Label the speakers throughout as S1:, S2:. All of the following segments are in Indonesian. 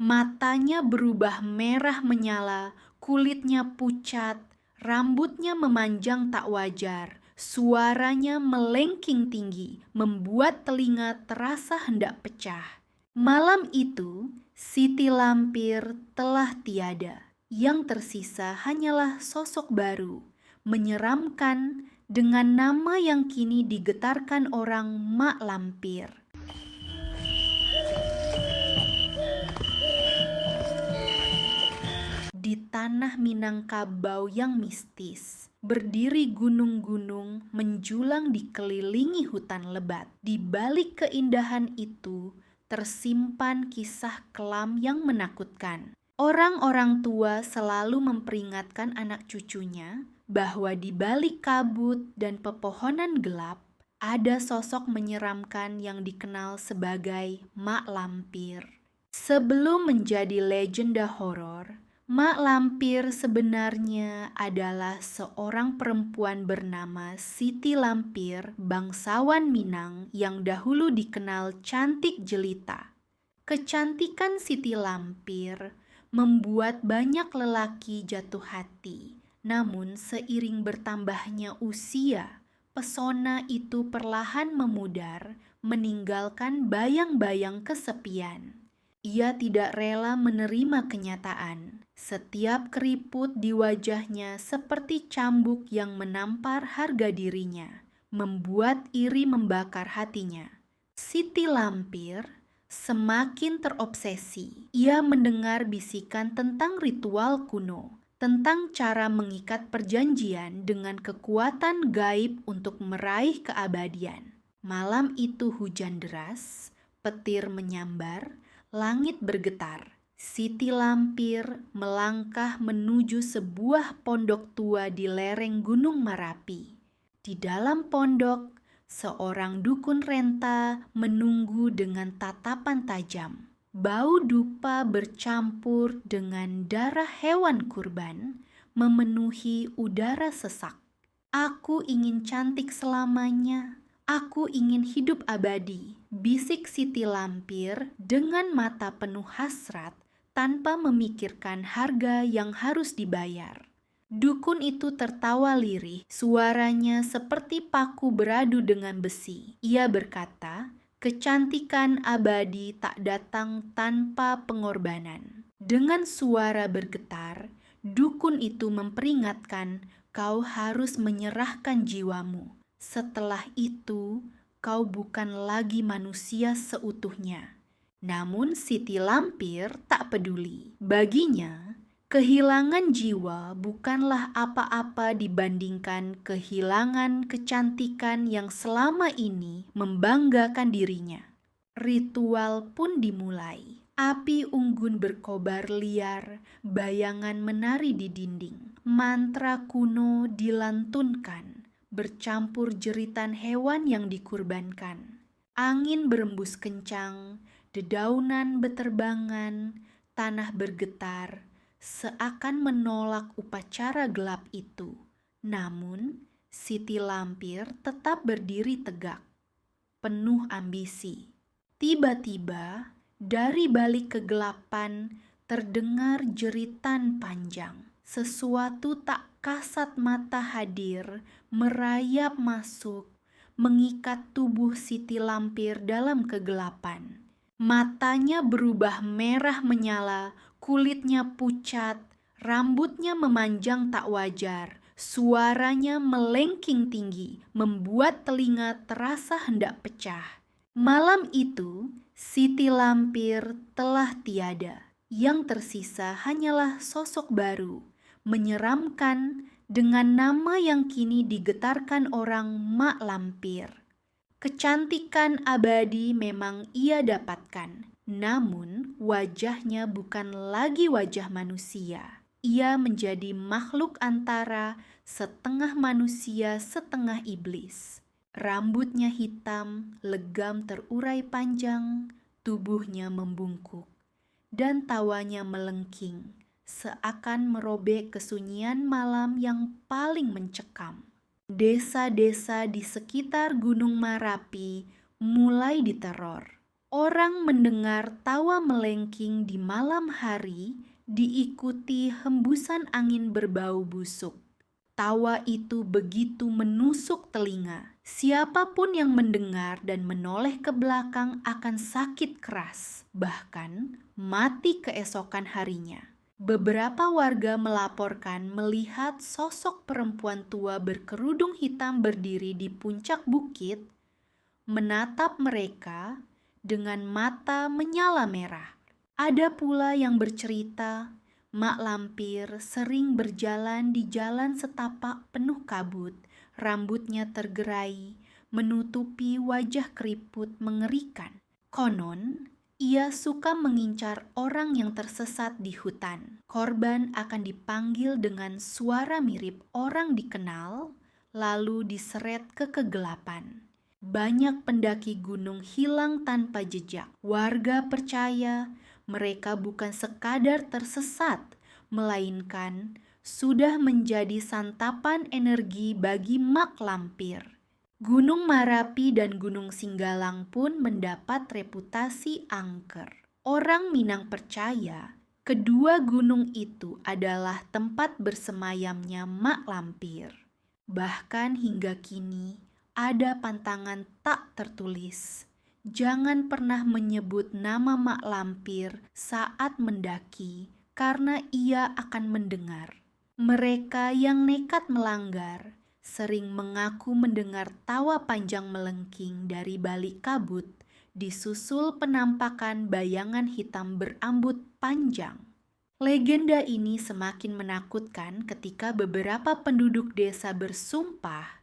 S1: Matanya berubah merah menyala, kulitnya pucat, rambutnya memanjang tak wajar. Suaranya melengking tinggi, membuat telinga terasa hendak pecah. Malam itu, Siti Lampir telah tiada. Yang tersisa hanyalah sosok baru, menyeramkan dengan nama yang kini digetarkan orang Mak Lampir. Di tanah Minangkabau yang mistis, berdiri gunung-gunung menjulang dikelilingi hutan lebat. Di balik keindahan itu, tersimpan kisah kelam yang menakutkan. Orang-orang tua selalu memperingatkan anak cucunya bahwa di balik kabut dan pepohonan gelap, ada sosok menyeramkan yang dikenal sebagai Mak Lampir. Sebelum menjadi legenda horor, Mak Lampir sebenarnya adalah seorang perempuan bernama Siti Lampir, bangsawan Minang yang dahulu dikenal cantik jelita. Kecantikan Siti Lampir membuat banyak lelaki jatuh hati. Namun seiring bertambahnya usia, pesona itu perlahan memudar, meninggalkan bayang-bayang kesepian. Ia tidak rela menerima kenyataan. Setiap keriput di wajahnya seperti cambuk yang menampar harga dirinya, membuat iri membakar hatinya. Siti Lampir semakin terobsesi. Ia mendengar bisikan tentang ritual kuno, tentang cara mengikat perjanjian dengan kekuatan gaib untuk meraih keabadian. Malam itu hujan deras, petir menyambar, langit bergetar. Siti Lampir melangkah menuju sebuah pondok tua di lereng Gunung Merapi. Di dalam pondok, seorang dukun renta menunggu dengan tatapan tajam. Bau dupa bercampur dengan darah hewan kurban memenuhi udara sesak. "Aku ingin cantik selamanya. Aku ingin hidup abadi," bisik Siti Lampir dengan mata penuh hasrat tanpa memikirkan harga yang harus dibayar. Dukun itu tertawa lirih, suaranya seperti paku beradu dengan besi. Ia berkata, "Kecantikan abadi tak datang tanpa pengorbanan." Dengan suara bergetar, dukun itu memperingatkan, "Kau harus menyerahkan jiwamu. Setelah itu, kau bukan lagi manusia seutuhnya." Namun Siti Lampir tak peduli. Baginya, kehilangan jiwa bukanlah apa-apa dibandingkan kehilangan kecantikan yang selama ini membanggakan dirinya. Ritual pun dimulai. Api unggun berkobar liar, bayangan menari di dinding. Mantra kuno dilantunkan, bercampur jeritan hewan yang dikurbankan. Angin berembus kencang, dedaunan beterbangan, tanah bergetar, seakan menolak upacara gelap itu. Namun, Siti Lampir tetap berdiri tegak, penuh ambisi. Tiba-tiba, dari balik kegelapan terdengar jeritan panjang. Sesuatu tak kasat mata hadir, merayap masuk, mengikat tubuh Siti Lampir dalam kegelapan. Matanya berubah merah menyala, kulitnya pucat, rambutnya memanjang tak wajar. Suaranya melengking tinggi, membuat telinga terasa hendak pecah. Malam itu, Siti Lampir telah tiada. Yang tersisa hanyalah sosok baru, menyeramkan dengan nama yang kini digetarkan orang Mak Lampir. Kecantikan abadi memang ia dapatkan, namun wajahnya bukan lagi wajah manusia. Ia menjadi makhluk antara setengah manusia, setengah iblis. Rambutnya hitam, legam terurai panjang, tubuhnya membungkuk, dan tawanya melengking, seakan merobek kesunyian malam yang paling mencekam. Desa-desa di sekitar Gunung Merapi mulai diteror. Orang mendengar tawa melengking di malam hari, diikuti hembusan angin berbau busuk. Tawa itu begitu menusuk telinga. Siapapun yang mendengar dan menoleh ke belakang akan sakit keras, bahkan mati keesokan harinya. Beberapa warga melaporkan melihat sosok perempuan tua berkerudung hitam berdiri di puncak bukit, menatap mereka dengan mata menyala merah. Ada pula yang bercerita, Mak Lampir sering berjalan di jalan setapak penuh kabut, rambutnya tergerai, menutupi wajah keriput mengerikan. Konon, ia suka mengincar orang yang tersesat di hutan. Korban akan dipanggil dengan suara mirip orang dikenal, lalu diseret ke kegelapan. Banyak pendaki gunung hilang tanpa jejak. Warga percaya mereka bukan sekadar tersesat, melainkan sudah menjadi santapan energi bagi Mak Lampir. Gunung Marapi dan Gunung Singgalang pun mendapat reputasi angker. Orang Minang percaya kedua gunung itu adalah tempat bersemayamnya Mak Lampir. Bahkan hingga kini, ada pantangan tak tertulis. Jangan pernah menyebut nama Mak Lampir saat mendaki, karena ia akan mendengar. Mereka yang nekat melanggar sering mengaku mendengar tawa panjang melengking dari balik kabut, disusul penampakan bayangan hitam berambut panjang. Legenda ini semakin menakutkan ketika beberapa penduduk desa bersumpah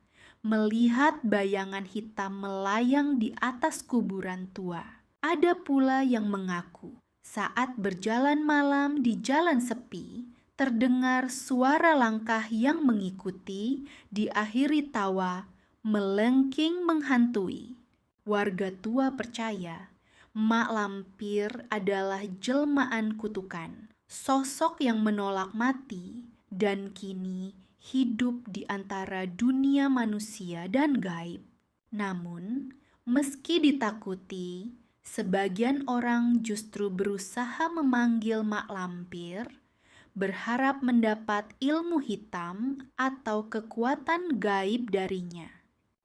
S1: melihat bayangan hitam melayang di atas kuburan tua. Ada pula yang mengaku saat berjalan malam di jalan sepi, terdengar suara langkah yang mengikuti, diakhiri tawa melengking menghantui. Warga tua percaya Mak Lampir adalah jelmaan kutukan, sosok yang menolak mati dan kini hidup di antara dunia manusia dan gaib. Namun, meski ditakuti, sebagian orang justru berusaha memanggil Mak Lampir, berharap mendapat ilmu hitam atau kekuatan gaib darinya.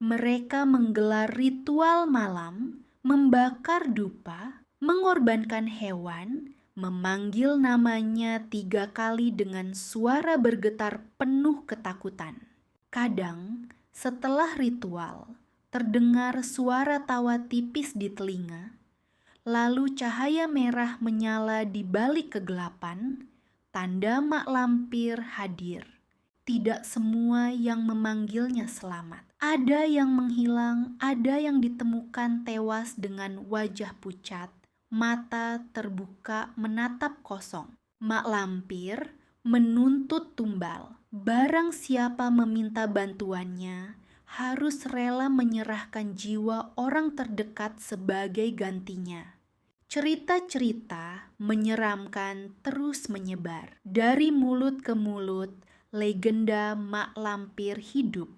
S1: Mereka menggelar ritual malam, membakar dupa, mengorbankan hewan, memanggil namanya 3 kali dengan suara bergetar penuh ketakutan. Kadang, setelah ritual, terdengar suara tawa tipis di telinga, lalu cahaya merah menyala di balik kegelapan, tanda Mak Lampir hadir. Tidak semua yang memanggilnya selamat. Ada yang menghilang, ada yang ditemukan tewas dengan wajah pucat, mata terbuka menatap kosong. Mak Lampir menuntut tumbal. Barang siapa meminta bantuannya, harus rela menyerahkan jiwa orang terdekat sebagai gantinya. Cerita-cerita menyeramkan terus menyebar. Dari mulut ke mulut, legenda Mak Lampir hidup,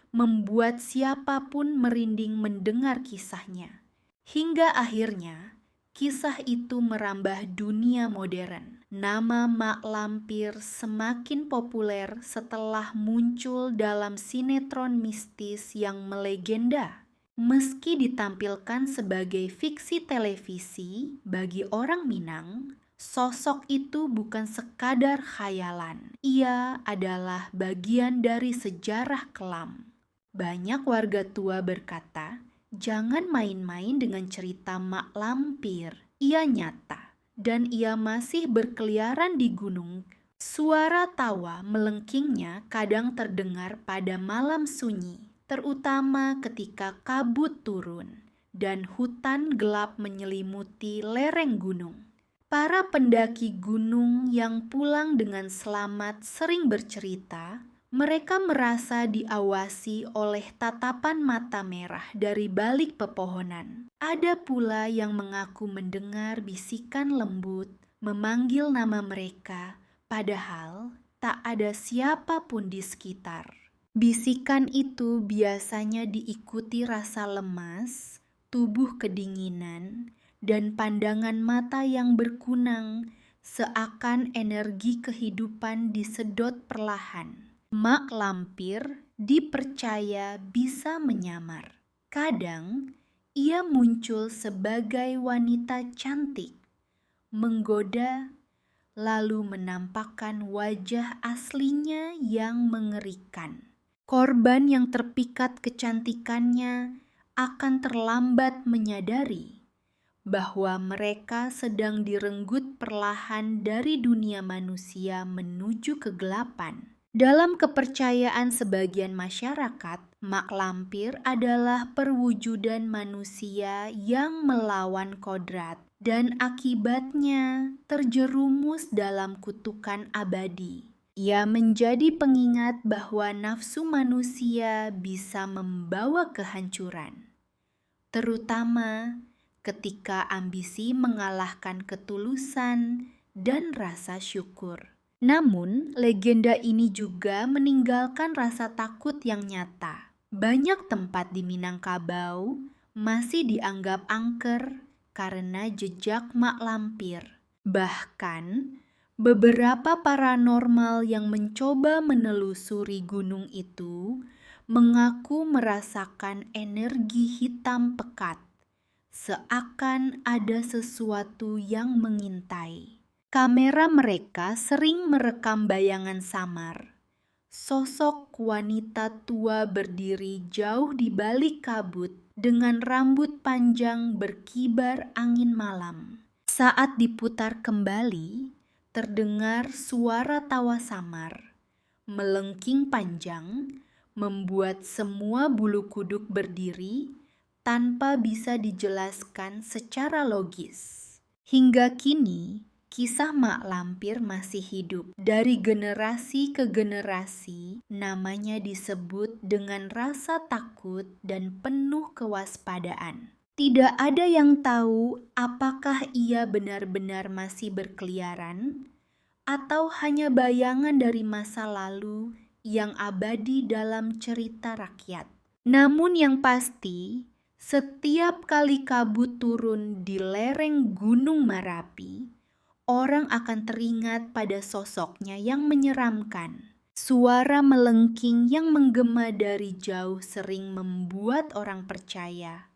S1: membuat siapapun merinding mendengar kisahnya. Hingga akhirnya, kisah itu merambah dunia modern. Nama Mak Lampir semakin populer setelah muncul dalam sinetron mistis yang melegenda. Meski ditampilkan sebagai fiksi televisi bagi orang Minang, sosok itu bukan sekadar khayalan. Ia adalah bagian dari sejarah kelam. Banyak warga tua berkata, jangan main-main dengan cerita Mak Lampir. Ia nyata dan ia masih berkeliaran di gunung. Suara tawa melengkingnya kadang terdengar pada malam sunyi, terutama ketika kabut turun dan hutan gelap menyelimuti lereng gunung. Para pendaki gunung yang pulang dengan selamat sering bercerita, mereka merasa diawasi oleh tatapan mata merah dari balik pepohonan. Ada pula yang mengaku mendengar bisikan lembut memanggil nama mereka, padahal tak ada siapapun di sekitar. Bisikan itu biasanya diikuti rasa lemas, tubuh kedinginan, dan pandangan mata yang berkunang, seakan energi kehidupan disedot perlahan. Mak lampir dipercaya bisa menyamar. Kadang ia muncul sebagai wanita cantik, menggoda, lalu menampakkan wajah aslinya yang mengerikan. Korban yang terpikat kecantikannya akan terlambat menyadari bahwa mereka sedang direnggut perlahan dari dunia manusia menuju kegelapan. Dalam kepercayaan sebagian masyarakat, mak lampir adalah perwujudan manusia yang melawan kodrat dan akibatnya terjerumus dalam kutukan abadi. Ia menjadi pengingat bahwa nafsu manusia bisa membawa kehancuran, terutama ketika ambisi mengalahkan ketulusan dan rasa syukur. Namun, legenda ini juga meninggalkan rasa takut yang nyata. Banyak tempat di Minangkabau masih dianggap angker karena jejak mak lampir. Bahkan, beberapa paranormal yang mencoba menelusuri gunung itu mengaku merasakan energi hitam pekat, seakan ada sesuatu yang mengintai. Kamera mereka sering merekam bayangan samar. Sosok wanita tua berdiri jauh di balik kabut dengan rambut panjang berkibar angin malam. Saat diputar kembali, terdengar suara tawa samar, melengking panjang, membuat semua bulu kuduk berdiri tanpa bisa dijelaskan secara logis. Hingga kini, kisah mak lampir masih hidup. Dari generasi ke generasi, namanya disebut dengan rasa takut dan penuh kewaspadaan. Tidak ada yang tahu apakah ia benar-benar masih berkeliaran atau hanya bayangan dari masa lalu yang abadi dalam cerita rakyat. Namun yang pasti, setiap kali kabut turun di lereng Gunung Merapi, orang akan teringat pada sosoknya yang menyeramkan. Suara melengking yang menggema dari jauh sering membuat orang percaya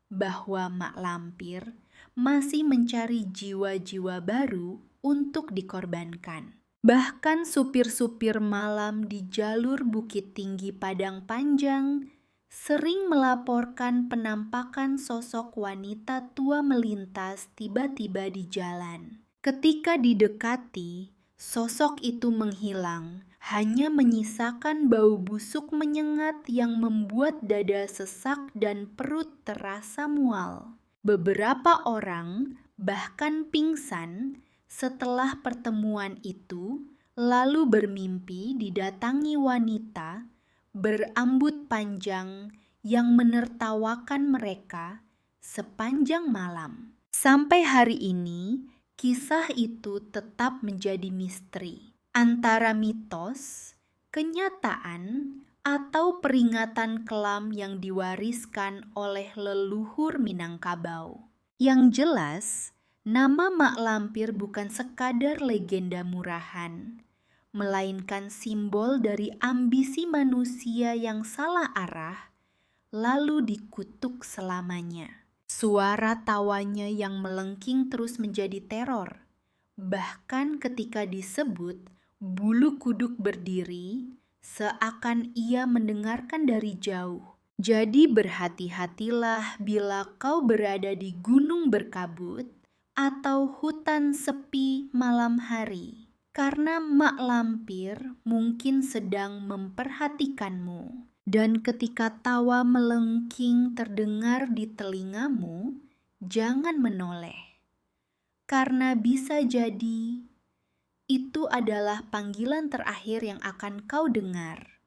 S1: bahwa mak lampir masih mencari jiwa-jiwa baru untuk dikorbankan. Bahkan supir-supir malam di jalur Bukit Tinggi Padang Panjang sering melaporkan penampakan sosok wanita tua melintas tiba-tiba di jalan. Ketika didekati, sosok itu menghilang, hanya menyisakan bau busuk menyengat yang membuat dada sesak dan perut terasa mual. Beberapa orang bahkan pingsan setelah pertemuan itu, lalu bermimpi didatangi wanita berambut panjang yang menertawakan mereka sepanjang malam. Sampai hari ini, kisah itu tetap menjadi misteri antara mitos, kenyataan, atau peringatan kelam yang diwariskan oleh leluhur Minangkabau. Yang jelas, nama mak lampir bukan sekadar legenda murahan, melainkan simbol dari ambisi manusia yang salah arah, lalu dikutuk selamanya. Suara tawanya yang melengking terus menjadi teror. Bahkan ketika disebut, bulu kuduk berdiri, seakan ia mendengarkan dari jauh. Jadi berhati-hatilah bila kau berada di gunung berkabut atau hutan sepi malam hari, karena mak lampir mungkin sedang memperhatikanmu. Dan ketika tawa melengking terdengar di telingamu, jangan menoleh. Karena bisa jadi itu adalah panggilan terakhir yang akan kau dengar.